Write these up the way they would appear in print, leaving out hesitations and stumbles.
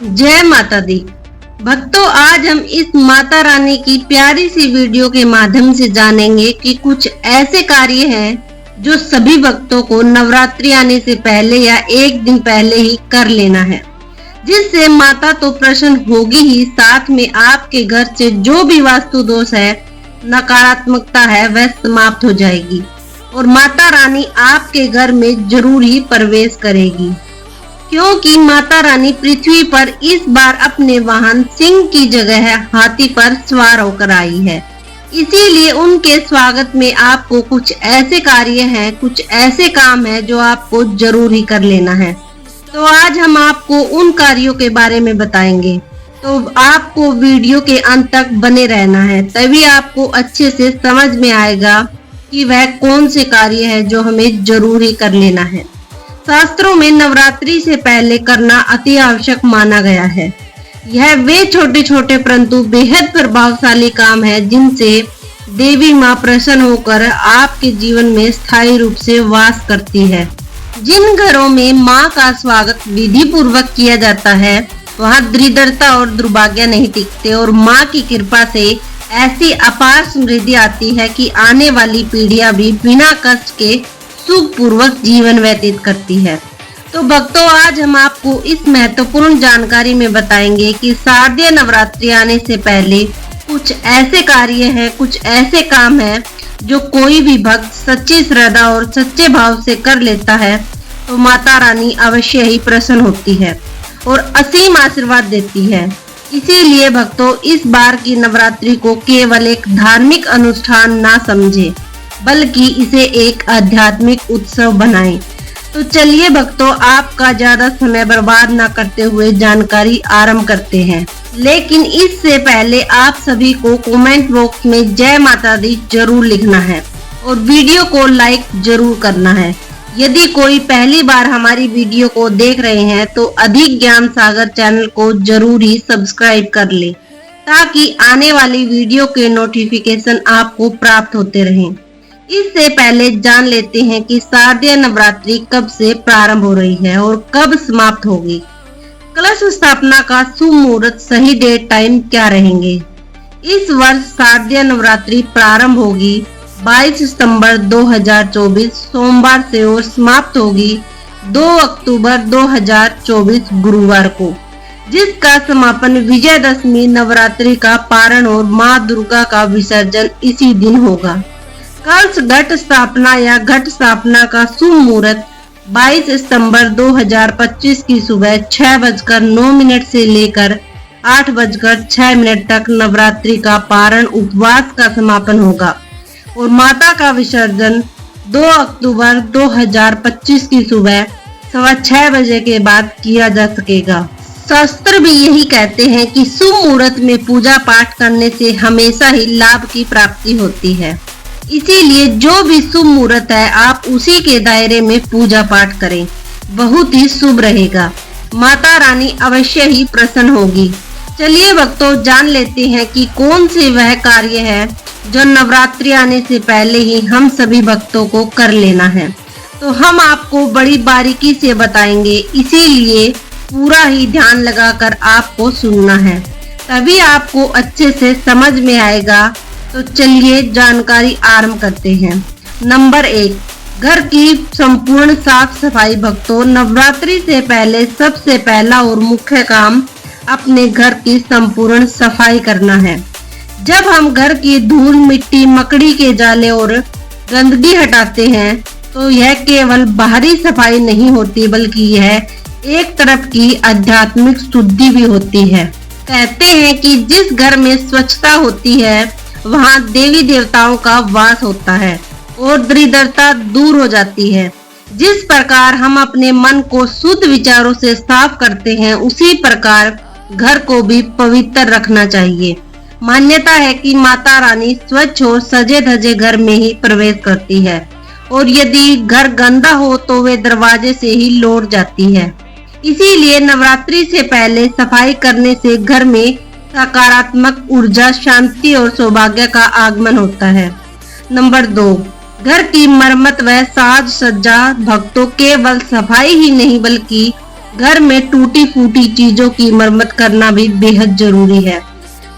जय माता दी। भक्तों, आज हम इस माता रानी की प्यारी सी वीडियो के माध्यम से जानेंगे कि कुछ ऐसे कार्य हैं जो सभी भक्तों को नवरात्रि आने से पहले या एक दिन पहले ही कर लेना है, जिससे माता तो प्रसन्न होगी ही, साथ में आपके घर से जो भी वास्तु दोष है, नकारात्मकता है, वह समाप्त हो जाएगी और माता रानी आपके घर में जरूर ही प्रवेश करेगी। क्योंकि माता रानी पृथ्वी पर इस बार अपने वाहन सिंह की जगह हाथी पर सवार होकर आई है, इसीलिए उनके स्वागत में आपको कुछ ऐसे कार्य हैं, कुछ ऐसे काम हैं जो आपको जरूर ही कर लेना है। तो आज हम आपको उन कार्यों के बारे में बताएंगे, तो आपको वीडियो के अंत तक बने रहना है, तभी आपको अच्छे से समझ में आएगा कि वह कौन से कार्य है जो हमें जरूर ही कर लेना है। शास्त्रों में नवरात्रि से पहले करना अति आवश्यक माना गया है। यह वे छोटे छोटे परंतु बेहद प्रभावशाली काम है जिनसे देवी माँ प्रसन्न होकर आपके जीवन में स्थायी रूप से वास करती है। जिन घरों में माँ का स्वागत विधि पूर्वक किया जाता है, वहाँ दरिद्रता और दुर्भाग्य नहीं टिकते और माँ की कृपा से ऐसी अपार समृद्धि आती है कि आने वाली पीढ़ियां भी बिना कष्ट के सुख पूर्वक जीवन व्यतीत करती है। तो भक्तों, आज हम आपको इस महत्वपूर्ण जानकारी में बताएंगे कि शारदीय नवरात्रि आने से पहले कुछ ऐसे कार्य हैं, कुछ ऐसे काम हैं जो कोई भी भक्त सच्ची श्रद्धा और सच्चे भाव से कर लेता है तो माता रानी अवश्य ही प्रसन्न होती है और असीम आशीर्वाद देती है। इसीलिए भक्तों, इस बार की नवरात्रि को केवल एक धार्मिक अनुष्ठान ना समझे, बल्कि इसे एक आध्यात्मिक उत्सव बनाएं। तो चलिए भक्तों, आपका ज्यादा समय बर्बाद न करते हुए जानकारी आरंभ करते हैं। लेकिन इससे पहले आप सभी को कमेंट बॉक्स में जय माता दी जरूर लिखना है और वीडियो को लाइक जरूर करना है। यदि कोई पहली बार हमारी वीडियो को देख रहे हैं तो अधिक ज्ञान सागर चैनल को जरूर ही सब्सक्राइब कर ले, ताकि आने वाली वीडियो के नोटिफिकेशन आपको प्राप्त होते रहें। इससे पहले जान लेते हैं कि शारदीय नवरात्रि कब से प्रारंभ हो रही है और कब समाप्त होगी। कलश स्थापना का शुभ मुहूर्त, सही डेट, टाइम क्या रहेंगे। इस वर्ष शारदीय नवरात्रि प्रारंभ होगी 22 सितंबर 2024 सोमवार से और समाप्त होगी 2 अक्टूबर 2024 गुरुवार को, जिसका समापन विजयदशमी नवरात्रि का पारण और माँ दुर्गा का विसर्जन इसी दिन होगा। कलश घट स्थापना या घट स्थापना का शुभ मुहूर्त 22 सितंबर 2025 की सुबह 6:09 से लेकर 8:06 तक नवरात्रि का पारण उपवास का समापन होगा और माता का विसर्जन 2 अक्टूबर 2025 की सुबह 6:15 बजे के बाद किया जा सकेगा। शास्त्र भी यही कहते हैं कि शुभ मुहूर्त में पूजा पाठ करने से हमेशा ही लाभ की प्राप्ति होती है। इसीलिए जो भी शुभ मुहूर्त है, आप उसी के दायरे में पूजा पाठ करें, बहुत ही शुभ रहेगा। माता रानी अवश्य ही प्रसन्न होगी। चलिए भक्तों, जान लेते हैं कि कौन से वह कार्य है जो नवरात्रि आने से पहले ही हम सभी भक्तों को कर लेना है। तो हम आपको बड़ी बारीकी से बताएंगे, इसीलिए पूरा ही ध्यान लगाकर आपको सुनना है, तभी आपको अच्छे से समझ में आएगा। तो चलिए जानकारी आरंभ करते हैं। नंबर 1, घर की संपूर्ण साफ सफाई। भक्तों, नवरात्रि से पहले सबसे पहला और मुख्य काम अपने घर की संपूर्ण सफाई करना है। जब हम घर की धूल, मिट्टी, मकड़ी के जाले और गंदगी हटाते हैं तो यह केवल बाहरी सफाई नहीं होती, बल्कि यह एक तरफ की आध्यात्मिक शुद्धि भी होती है। कहते हैं कि जिस घर में स्वच्छता होती है वहाँ देवी देवताओं का वास होता है और दरिद्रता दूर हो जाती है। जिस प्रकार हम अपने मन को शुद्ध विचारों से साफ करते हैं, उसी प्रकार घर को भी पवित्र रखना चाहिए। मान्यता है कि माता रानी स्वच्छ और सजे धजे घर में ही प्रवेश करती है और यदि घर गंदा हो तो वे दरवाजे से ही लौट जाती है। इसीलिए नवरात्रि से पहले सफाई करने से घर में सकारात्मक ऊर्जा, शांति और सौभाग्य का आगमन होता है। नंबर 2, घर की मरम्मत व साज सज्जा। भक्तों, केवल सफाई ही नहीं बल्कि घर में टूटी फूटी चीजों की मरम्मत करना भी बेहद जरूरी है,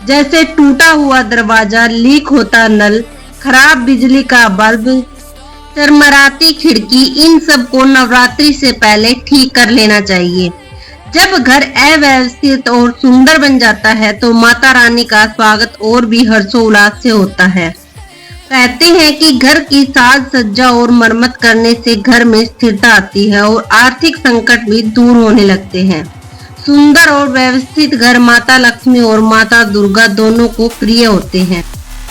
जैसे टूटा हुआ दरवाजा, लीक होता नल, खराब बिजली का बल्ब, चरमराती खिड़की, इन सब को नवरात्रि से पहले ठीक कर लेना चाहिए। जब घर अव्यवस्थित और सुंदर बन जाता है तो माता रानी का स्वागत और भी हर्षोल्लास से होता है। कहते हैं कि घर की साज सज्जा और मरम्मत करने से घर में स्थिरता आती है और आर्थिक संकट भी दूर होने लगते हैं। सुंदर और व्यवस्थित घर माता लक्ष्मी और माता दुर्गा दोनों को प्रिय होते हैं।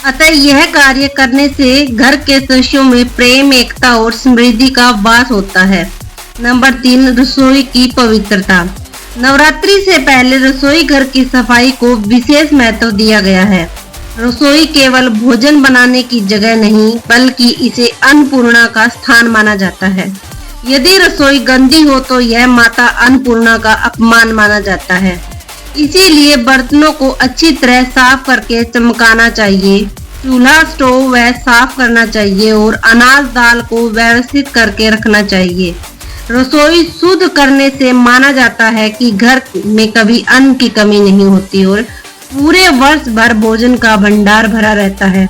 अतः यह कार्य करने से घर के सदस्यों में प्रेम, एकता और समृद्धि का वास होता है। नंबर 3, रसोई की पवित्रता। नवरात्रि से पहले रसोई घर की सफाई को विशेष महत्व दिया गया है। रसोई केवल भोजन बनाने की जगह नहीं, बल्कि इसे अन्नपूर्णा का स्थान माना जाता है। यदि रसोई गंदी हो तो यह माता अन्नपूर्णा का अपमान माना जाता है। इसीलिए बर्तनों को अच्छी तरह साफ करके चमकाना चाहिए। चूल्हा, स्टोव वह साफ करना चाहिए और अनाज दाल को व्यवस्थित करके रखना चाहिए। रसोई शुद्ध करने से माना जाता है कि घर में कभी अन्न की कमी नहीं होती और पूरे वर्ष भर भोजन का भंडार भरा रहता है।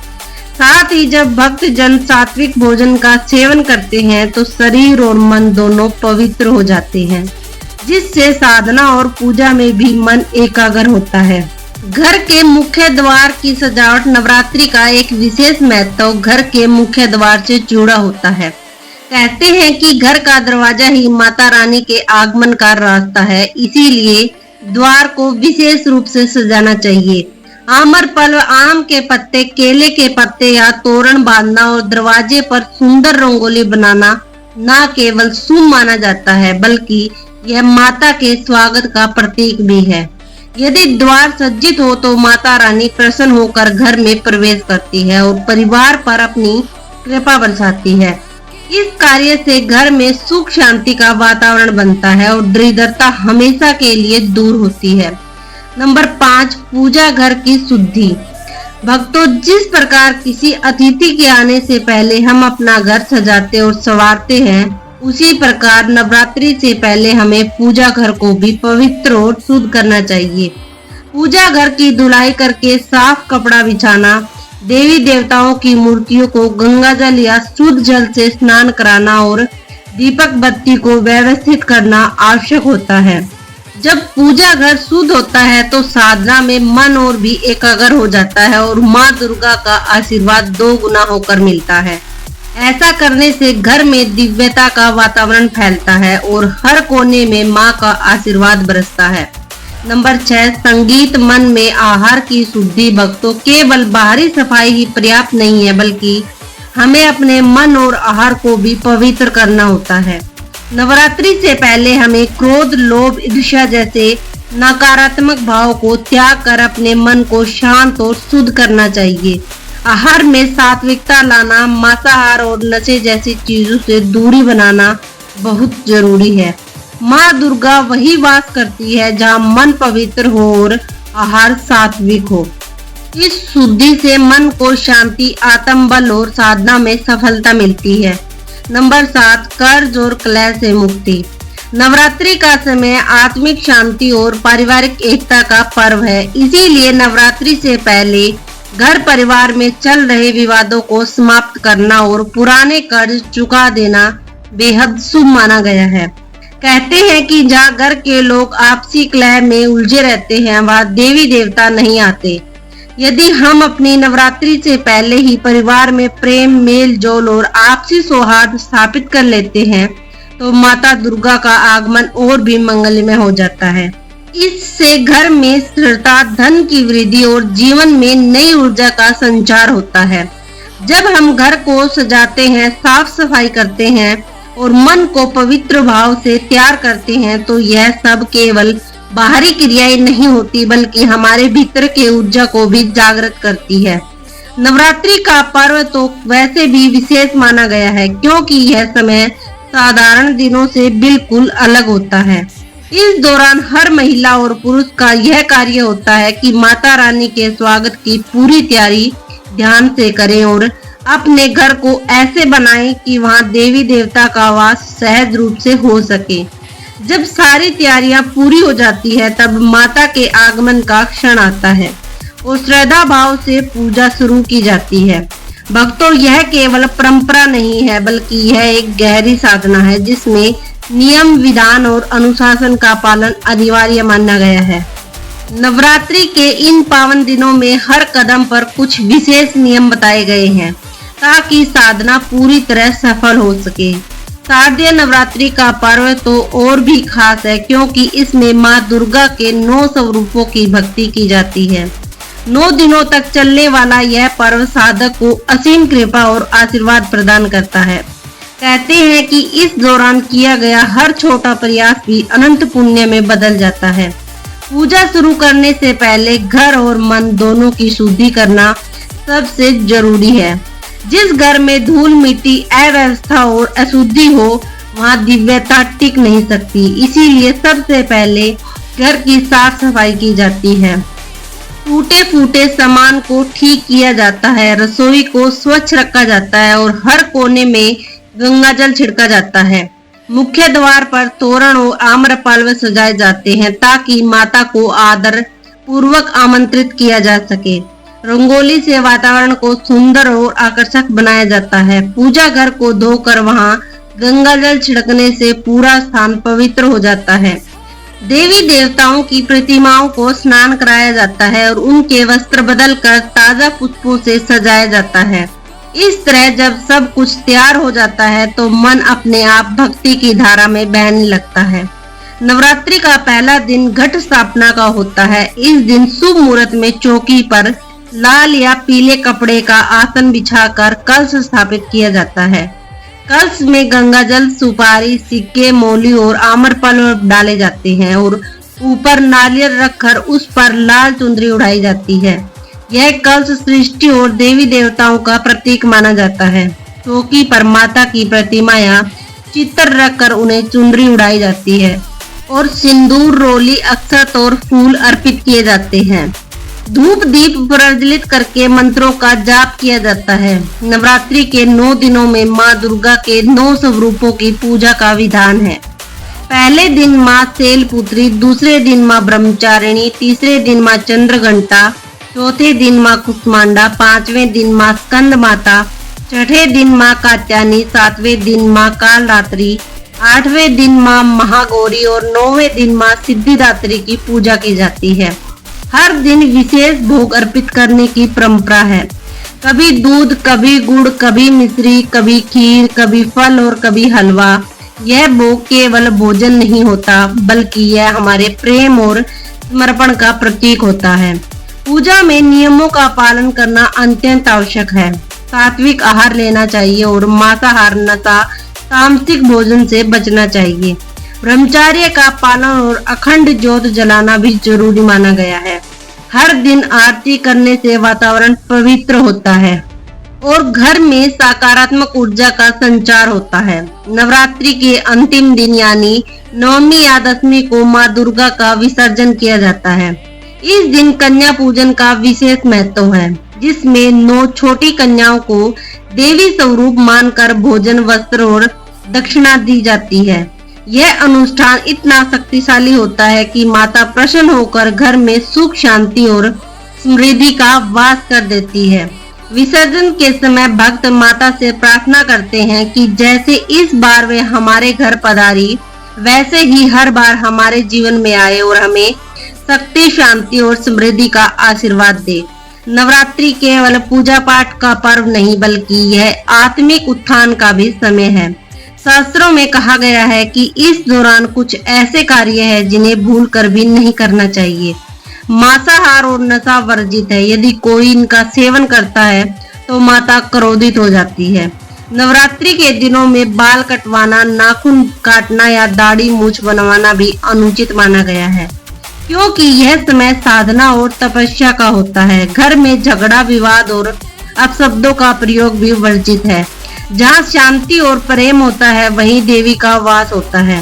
साथ ही जब भक्त जन सात्विक भोजन का सेवन करते हैं तो शरीर और मन दोनों पवित्र हो जाते हैं, जिससे साधना और पूजा में भी मन एकाग्र होता है। घर के मुख्य द्वार की सजावट। नवरात्रि का एक विशेष महत्व घर के मुख्य द्वार से जुड़ा होता है। कहते हैं कि घर का दरवाजा ही माता रानी के आगमन का रास्ता है, इसीलिए द्वार को विशेष रूप से सजाना चाहिए। आमर पल्व, आम के पत्ते, केले के पत्ते या तोरण बांधना और दरवाजे पर सुंदर रंगोली बनाना न केवल शुभ माना जाता है, बल्कि यह माता के स्वागत का प्रतीक भी है। यदि द्वार सज्जित हो तो माता रानी प्रसन्न होकर घर में प्रवेश करती है और परिवार पर अपनी कृपा बरसाती है। इस कार्य से घर में सुख शांति का वातावरण बनता है और दरिद्रता हमेशा के लिए दूर होती है। नंबर 5, पूजा घर की शुद्धि। भक्तों, जिस प्रकार किसी अतिथि के आने से पहले हम अपना घर सजाते और संवारते हैं, उसी प्रकार नवरात्रि से पहले हमें पूजा घर को भी पवित्र और शुद्ध करना चाहिए। पूजा घर की धुलाई करके साफ कपड़ा बिछाना, देवी देवताओं की मूर्तियों को गंगा जल या शुद्ध जल से स्नान कराना और दीपक बत्ती को व्यवस्थित करना आवश्यक होता है। जब पूजा घर शुद्ध होता है तो साधना में मन और भी एकाग्र हो जाता है और माँ दुर्गा का आशीर्वाद 2 गुना होकर मिलता है। ऐसा करने से घर में दिव्यता का वातावरण फैलता है और हर कोने में माँ का आशीर्वाद बरसता है। नंबर 6, संगीत, मन में आहार की शुद्धि। भक्तों, केवल बाहरी सफाई ही पर्याप्त नहीं है, बल्कि हमें अपने मन और आहार को भी पवित्र करना होता है। नवरात्रि से पहले हमें क्रोध, लोभ, ईर्ष्या जैसे नकारात्मक भाव को त्याग कर अपने मन को शांत और शुद्ध करना चाहिए। आहार में सात्विकता लाना, मांसाहार और नशे जैसी चीजों से दूरी बनाना बहुत जरूरी है। माँ दुर्गा वही वास करती है जहाँ मन पवित्र हो और आहार सात्विक हो। इस शुद्धि से मन को शांति, आत्मबल और साधना में सफलता मिलती है। नंबर 7, कर्ज और कलह से मुक्ति। नवरात्रि का समय आत्मिक शांति और पारिवारिक एकता का पर्व है, इसीलिए नवरात्रि से पहले घर परिवार में चल रहे विवादों को समाप्त करना और पुराने कर्ज चुका देना बेहद शुभ माना गया है। कहते हैं कि जहाँ घर के लोग आपसी कलह में उलझे रहते हैं, वहाँ देवी देवता नहीं आते। यदि हम अपनी नवरात्रि से पहले ही परिवार में प्रेम, मेल जोल और आपसी सौहार्द स्थापित कर लेते हैं, तो माता दुर्गा का आगमन और भी मंगलमय हो जाता है। इससे घर में स्थिरता, धन की वृद्धि और जीवन में नई ऊर्जा का संचार होता है। जब हम घर को सजाते हैं, साफ सफाई करते हैं और मन को पवित्र भाव से तैयार करते हैं, तो यह सब केवल बाहरी क्रियाएं नहीं होती, बल्कि हमारे भीतर के ऊर्जा को भी जागृत करती है। नवरात्रि का पर्व तो वैसे भी विशेष माना गया है, क्योंकि यह समय साधारण दिनों से बिल्कुल अलग होता है। इस दौरान हर महिला और पुरुष का यह कार्य होता है कि माता रानी के स्वागत की पूरी तैयारी ध्यान से करें और अपने घर को ऐसे बनाएं कि वहां देवी देवता का वास सहज रूप से हो सके। जब सारी तैयारियां पूरी हो जाती है तब माता के आगमन का क्षण आता है और श्रद्धा भाव से पूजा शुरू की जाती है। भक्तों, यह केवल परंपरा नहीं है बल्कि यह एक गहरी साधना है जिसमें नियम, विधान और अनुशासन का पालन अनिवार्य माना गया है। नवरात्रि के इन पावन दिनों में हर कदम पर कुछ विशेष नियम बताए गए हैं ताकि साधना पूरी तरह सफल हो सके। शारदीय नवरात्रि का पर्व तो और भी खास है क्योंकि इसमें मां दुर्गा के 9 स्वरूपों की भक्ति की जाती है। 9 दिनों तक चलने वाला यह पर्व साधक को असीम कृपा और आशीर्वाद प्रदान करता है। कहते हैं कि इस दौरान किया गया हर छोटा प्रयास भी अनंत पुण्य में बदल जाता है। पूजा शुरू करने से पहले घर और मन दोनों की शुद्धि करना सबसे जरूरी है। जिस घर में धूल मिट्टी, अव्यवस्था और अशुद्धि हो वहाँ दिव्यता टिक नहीं सकती। इसीलिए सबसे पहले घर की साफ सफाई की जाती है। टूटे फूटे सामान को ठीक किया जाता है, रसोई को स्वच्छ रखा जाता है और हर कोने में गंगा जल छिड़का जाता है। मुख्य द्वार पर तोरण और आम्रपाल सजाए जाते हैं ताकि माता को आदर पूर्वक आमंत्रित किया जा सके। रंगोली से वातावरण को सुंदर और आकर्षक बनाया जाता है। पूजा घर को धोकर वहां गंगा जल छिड़कने से पूरा स्थान पवित्र हो जाता है। देवी देवताओं की प्रतिमाओं को स्नान कराया जाता है और उनके वस्त्र बदलकर ताजा पुष्पों से सजाया जाता है। इस तरह जब सब कुछ तैयार हो जाता है तो मन अपने आप भक्ति की धारा में बहने लगता है। नवरात्रि का पहला दिन घट स्थापना का होता है। इस दिन शुभ मुहूर्त में चौकी पर लाल या पीले कपड़े का आसन बिछाकर कलश स्थापित किया जाता है। कलश में गंगा जल, सुपारी, सिक्के, मौली और आम्रफल डाले जाते हैं और ऊपर नारियल रखकर उस पर लाल चुनरी उड़ाई जाती है। यह कलश सृष्टि और देवी देवताओं का प्रतीक माना जाता है। चौकी पर माता की प्रतिमा या चित्र रखकर उन्हें चुनरी उड़ाई जाती है और सिंदूर, रोली, अक्षत और फूल अर्पित किए जाते हैं। धूप दीप प्रज्वलित करके मंत्रों का जाप किया जाता है। नवरात्रि के 9 दिनों में मां दुर्गा के 9 स्वरूपों की पूजा का विधान है। पहले दिन मां शैलपुत्री, दूसरे दिन मां ब्रह्मचारिणी, तीसरे दिन मां चंद्रघंटा, चौथे दिन मां कुष्मांडा, 5वें दिन मां स्कंद माता, छठे दिन मां कात्यायनी, 7वें दिन मां कालरात्रि, 8वें दिन मां महागौरी और 9वें दिन मां सिद्धिदात्री की पूजा की जाती है। हर दिन विशेष भोग अर्पित करने की परंपरा है। कभी दूध, कभी गुड़, कभी मिश्री, कभी खीर, कभी फल और कभी हलवा। यह भोग केवल भोजन नहीं होता बल्कि यह हमारे प्रेम और समर्पण का प्रतीक होता है। पूजा में नियमों का पालन करना अत्यंत आवश्यक है। सात्विक आहार लेना चाहिए और मांसाहार, नशा, तामसिक भोजन से बचना चाहिए। ब्रह्मचर्य का पालन और अखंड ज्योत जलाना भी जरूरी माना गया है। हर दिन आरती करने से वातावरण पवित्र होता है और घर में सकारात्मक ऊर्जा का संचार होता है। नवरात्रि के अंतिम दिन यानी नवमी या दशमी को मां दुर्गा का विसर्जन किया जाता है। इस दिन कन्या पूजन का विशेष महत्व है जिसमें 9 छोटी कन्याओं को देवी स्वरूप मानकर भोजन, वस्त्र और दक्षिणा दी जाती है। यह अनुष्ठान इतना शक्तिशाली होता है कि माता प्रसन्न होकर घर में सुख, शांति और समृद्धि का वास कर देती है। विसर्जन के समय भक्त माता से प्रार्थना करते हैं कि जैसे इस बार वे हमारे घर पधारी वैसे ही हर बार हमारे जीवन में आए और हमें शक्ति, शांति और समृद्धि का आशीर्वाद दे। नवरात्रि केवल पूजा पाठ का पर्व नहीं बल्कि यह आत्मिक उत्थान का भी समय है। शास्त्रों में कहा गया है कि इस दौरान कुछ ऐसे कार्य हैं जिन्हें भूल कर भी नहीं करना चाहिए। मांसाहार और नशा वर्जित है। यदि कोई इनका सेवन करता है तो माता क्रोधित हो जाती है। नवरात्रि के दिनों में बाल कटवाना, नाखून काटना या दाढ़ी मूछ बनवाना भी अनुचित माना गया है क्योंकि यह समय साधना और तपस्या का होता है। घर में झगड़ा, विवाद और अपशब्दों का प्रयोग भी वर्जित है। जहाँ शांति और प्रेम होता है वहीं देवी का वास होता है।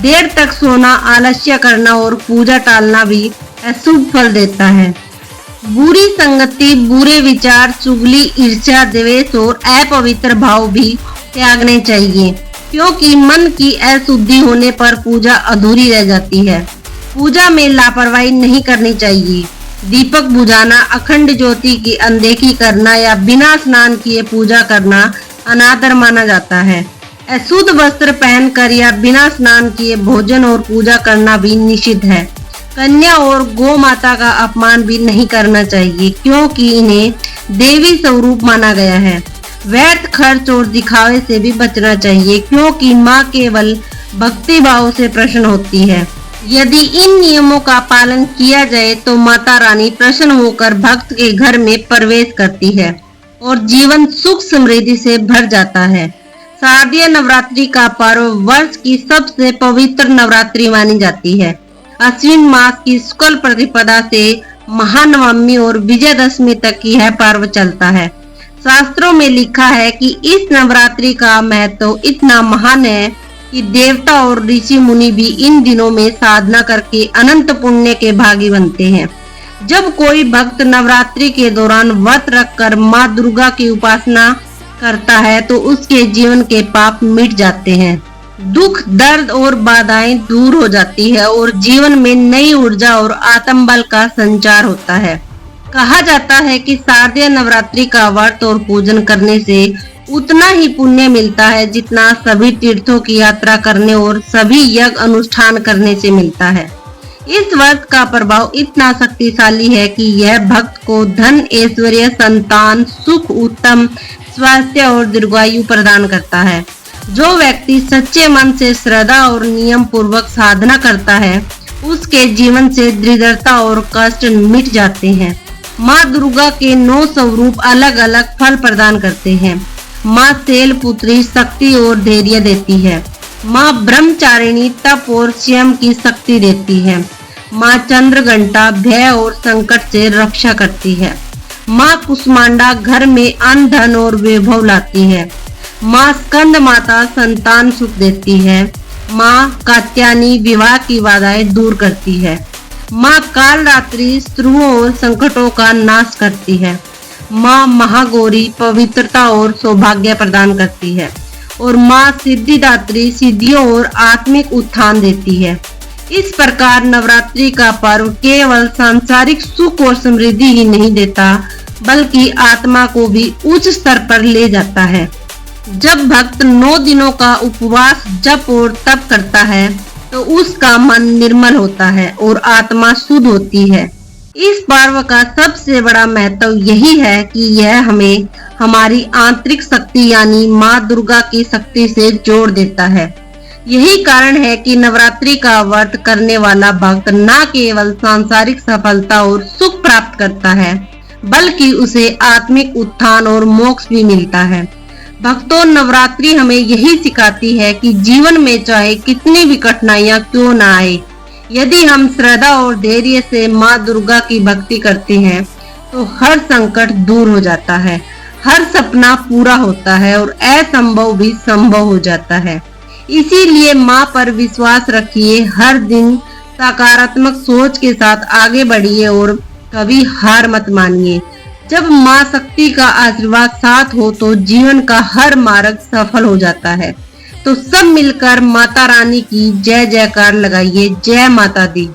देर तक सोना, आलस्य करना और पूजा टालना भी अशुभ फल देता है। बुरी संगति, बुरे विचार, चुगली, ईर्ष्या, द्वेष और अपवित्र भाव भी त्यागने चाहिए। क्योंकि मन की अशुद्धि होने पर पूजा अधूरी रह जाती है। पूजा में लापरवाही नहीं करनी चाहिए। दीपक बुझाना, अखंड ज्योति की अनदेखी करना या बिना स्नान किए पूजा करना अनादर माना जाता है। अशुद्ध वस्त्र पहनकर या बिना स्नान किए भोजन और पूजा करना भी निषिद्ध है। कन्या और गौ माता का अपमान भी नहीं करना चाहिए, क्योंकि इन्हें देवी स्वरूप माना गया है। व्यर्थ खर्च और दिखावे से भी बचना चाहिए, क्योंकि माँ केवल भक्ति भाव से प्रसन्न होती है। यदि इन नियमों का पालन किया जाए तो माता रानी प्रसन्न होकर भक्त के घर में प्रवेश करती है और जीवन सुख समृद्धि से भर जाता है। शारदीय नवरात्रि का पर्व वर्ष की सबसे पवित्र नवरात्रि मानी जाती है। अश्विन मास की शुक्ल प्रतिपदा से महानवमी और विजयदशमी तक यह पर्व चलता है। शास्त्रों में लिखा है कि इस नवरात्रि का महत्व इतना महान है कि देवता और ऋषि मुनि भी इन दिनों में साधना करके अनंत पुण्य के भागी बनते हैं। जब कोई भक्त नवरात्रि के दौरान व्रत रखकर माँ दुर्गा की उपासना करता है तो उसके जीवन के पाप मिट जाते हैं, दुख दर्द और बाधाएं दूर हो जाती है और जीवन में नई ऊर्जा और आत्मबल का संचार होता है। कहा जाता है कि शारदीय नवरात्रि का व्रत और पूजन करने से उतना ही पुण्य मिलता है जितना सभी तीर्थों की यात्रा करने और सभी यज्ञ अनुष्ठान करने से मिलता है। इस व्रत का प्रभाव इतना शक्तिशाली है कि यह भक्त को धन, ऐश्वर्य, संतान, सुख, उत्तम स्वास्थ्य और दीर्घायु प्रदान करता है। जो व्यक्ति सच्चे मन से श्रद्धा और नियम पूर्वक साधना करता है उसके जीवन से दरिद्रता और कष्ट मिट जाते हैं। माँ दुर्गा के 9 स्वरूप अलग अलग फल प्रदान करते हैं। माँ शैलपुत्री शक्ति और धैर्य देती है। माँ ब्रह्मचारिणी तप और संयम की शक्ति देती है। माँ चंद्रघंटा भय और संकट से रक्षा करती है। माँ कुष्मांडा घर में अन्न, धन और वैभव लाती है। माँ स्कंद माता संतान सुख देती है। माँ कात्यायनी विवाह की बाधाएं दूर करती है। माँ कालरात्रि शत्रुओं और संकटों का नाश करती है। माँ महागौरी पवित्रता और सौभाग्य प्रदान करती है और माँ सिद्धिदात्री सिद्धियों और आत्मिक उत्थान देती है। इस प्रकार नवरात्रि का पर्व केवल सांसारिक सुख और समृद्धि ही नहीं देता बल्कि आत्मा को भी उच्च स्तर पर ले जाता है। जब भक्त 9 दिनों का उपवास, जप और तप करता है तो उसका मन निर्मल होता है और आत्मा शुद्ध होती है। इस पर्व का सबसे बड़ा महत्व यही है कि यह हमें हमारी आंतरिक शक्ति यानी माँ दुर्गा की शक्ति से जोड़ देता है। यही कारण है कि नवरात्रि का व्रत करने वाला भक्त न केवल सांसारिक सफलता और सुख प्राप्त करता है बल्कि उसे आत्मिक उत्थान और मोक्ष भी मिलता है। भक्तों, नवरात्रि हमें यही सिखाती है कि जीवन में चाहे कितनी भी कठिनाइयां क्यों न आए, यदि हम श्रद्धा और धैर्य से माँ दुर्गा की भक्ति करते हैं तो हर संकट दूर हो जाता है, हर सपना पूरा होता है और असंभव भी संभव हो जाता है। इसीलिए माँ पर विश्वास रखिए, हर दिन सकारात्मक सोच के साथ आगे बढ़िए और कभी हार मत मानिए। जब माँ शक्ति का आशीर्वाद साथ हो तो जीवन का हर मार्ग सफल हो जाता है। तो सब मिलकर माता रानी की जय जयकार लगाइए। जय माता दी।